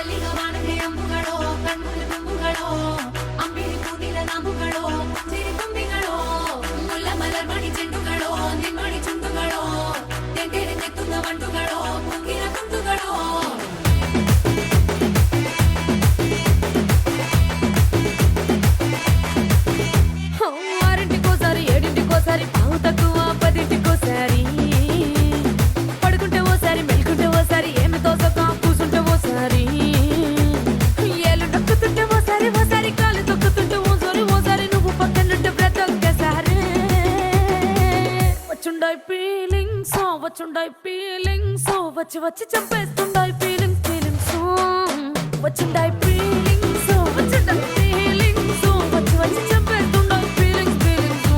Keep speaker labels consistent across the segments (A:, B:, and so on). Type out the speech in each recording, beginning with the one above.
A: ಮಲ್ಲಿಗ ವಾಣದೆ ಅಂಬುಗಳೋ ಕಣ್ಮುಳಿ ತುಂಬುಗಳೋ ಅಂಬಿಳಿ ಕೂದಿಲ ನಾಂಬುಗಳೋ ಸಿರಿ ತುಂಬಿಗಳೋ ಮುಲ್ಲ ಮಲರ್ ಮಣಿ ಚೆಂಡುಗಳೋ ನಿಮ್ಮಣಿ ಚುಂಡುಗಳೋ ತೆಂಟೆರೆ ತೆತ್ತುಂದ ಬಂಡುಗಳೋ ಮುಂಗಿನ ತುಂಡುಗಳೋ ఆరింటికోసారి ఏడింటికోసారి పావు తక్కువ పదింటికోసారి పడుకుంటే ఓసారి మెలుకుంటే ఓసారి ఏమి తోసక కూసుంటే ఓసారి ఏళ్ళు నొక్కుతుంటే ఓసారి ఓసారి కాలు తొక్కుతుంటే ఓసారి నువ్వు పక్కనుంటే బ్రతొక్కసారి వచ్చుండాయి ఫీలింగ్స్ వచ్చి వచ్చి చంపేస్తుండాయి ఫీలింగ్స్ వచ్చుండాయి ఫీలింగ్స్ వచ్చుండాయి ఫీలింగ్స్ వచ్చి వచ్చి చంపేస్తుండాయి ఫీలింగ్స్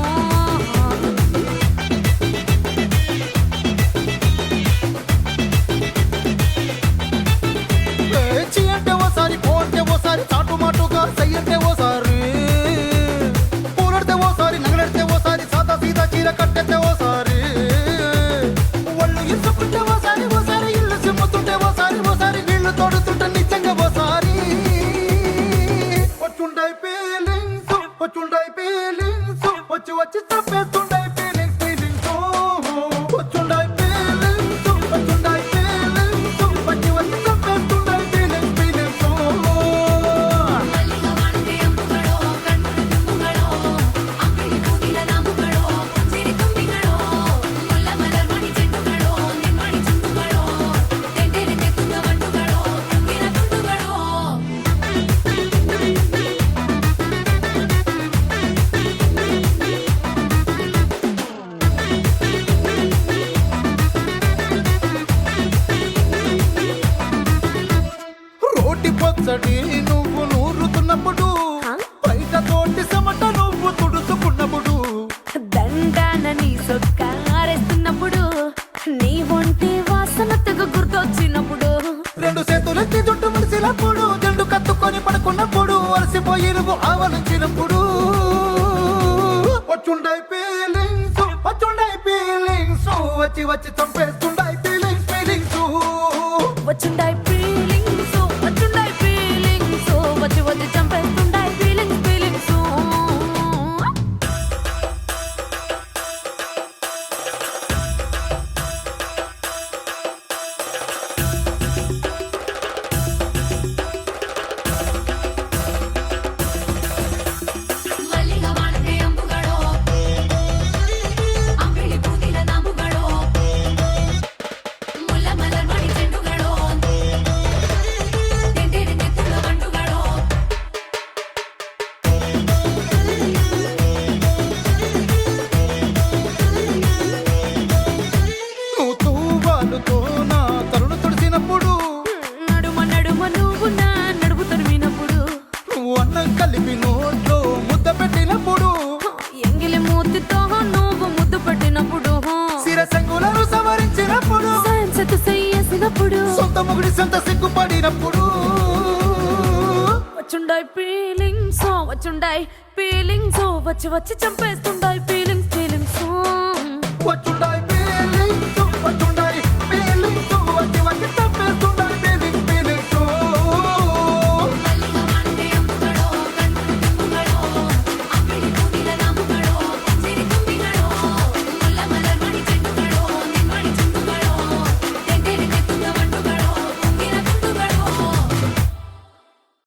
B: చీ అంటే ఓసారి పో అంటే ఓసారి చాటు మాటుగా సై అంటే ఓసారి పూలడితే ఓసారి నగలడితే ఓసారి సాదా సీదా చీర కట్టెత్తే ఓసారి ఒళ్ళు ఇసుకుంటే ఓసారి ఓసారి ఇల్లు సిమ్ముతుంటే ఓసారి నీళ్లు తోడుతుంటే నిజంగా ఓసారి వచ్చుండాయి ఫీలింగ్స్ వచ్చి వచ్చి తప్పేస్తుండాయి ఫీలింగ్స్ వచ్చుండాయి ఫీలింగ్స్ వచ్చి వచ్చి తప్పేస్తుండాయి ఫీలింగ్స్
A: మల్లిగ వాణದೆ అంబుಗಳೋ ಕಣ್ಮುಳಿ ತುಂಬುಗಳೋ ಅಂಬಿಳಿ ಕೂದಿಲ ನಾಂಬುಗಳೋ ಸಿರಿ ತುಂಬಿಗಳೋ ಮುಲ್ಲ ಮಲರ್ ಮಣಿ ಚೆಂಡುಗಳೋ ನಿಮ್ಮಣಿ ಚುಂಡುಗಳೋ ತೆಂಟೆರೆ ತೆತ್ತುಂದ ಬಂಡುಗಳೋ ಮುಂಗಿನ ತುಂಡುಗಳೋ
B: రోటి పచ్చడి నువ్వు నూరుతున్నప్పుడు బయట తోటి సమట నువ్వు తుడుచుకున్నప్పుడు
A: దండాన నీ సొక్కారేస్తున్నప్పుడు నీ ఒంటి వాసన తెగ గుర్తొచ్చినప్పుడు
B: రెండు చేతులెత్తి జుట్టు ముడిసినప్పుడు జండు కత్తుకొని పడుకున్నప్పుడు అలసిపోయి నువ్వు ఆవలించినప్పుడు వచ్చుండాయి ఫీలింగ్స్ వచ్చి వచ్చి చంపేస్తుండాయి ఫీలింగ్స్
A: వచ్చుండాయి ఫీలింగ్స్ వచ్చి వచ్చి చంపేస్తుండాయి ఫీలింగ్స్ ಮಲ್ಲಿಗ ವಾಣದೆ ಅಂಬುಗಳೋ ಅಂಬಿಳಿ ಕೂದಿಲ ನಾಂಬುಗಳೋ ಮುಲ್ಲ ಮಲರ್ ಮಣಿ ಚೆಂಡುಗಳೋ ತೆಂಟೆರೆ ತೆತ್ತುಂದ ಬಂಡುಗಳೋ
B: నువ్వు తూవాలుతో నా తరుడు తుడిసినప్పుడు
A: నడుమ నువ్వు నా నడుపు తరిమినప్పుడు
B: నువ్వు అన్నం కలిపి నోట్లో ముద్ద పెట్టినప్పుడు
A: ఎంగిలి మూతితో నువ్వు ముద్దు పెట్టినప్పుడు
B: సిరసంగులను సవరించినప్పుడు
A: సైన్సెత్ చేసినప్పుడు
B: సొంత మొగుడి సొంత సిగ్గుపడినప్పుడు
A: వచ్చుండాయి ఫీలింగ్స్ వచ్చి వచ్చి చంపేస్తుండాయి ఫీలింగ్స్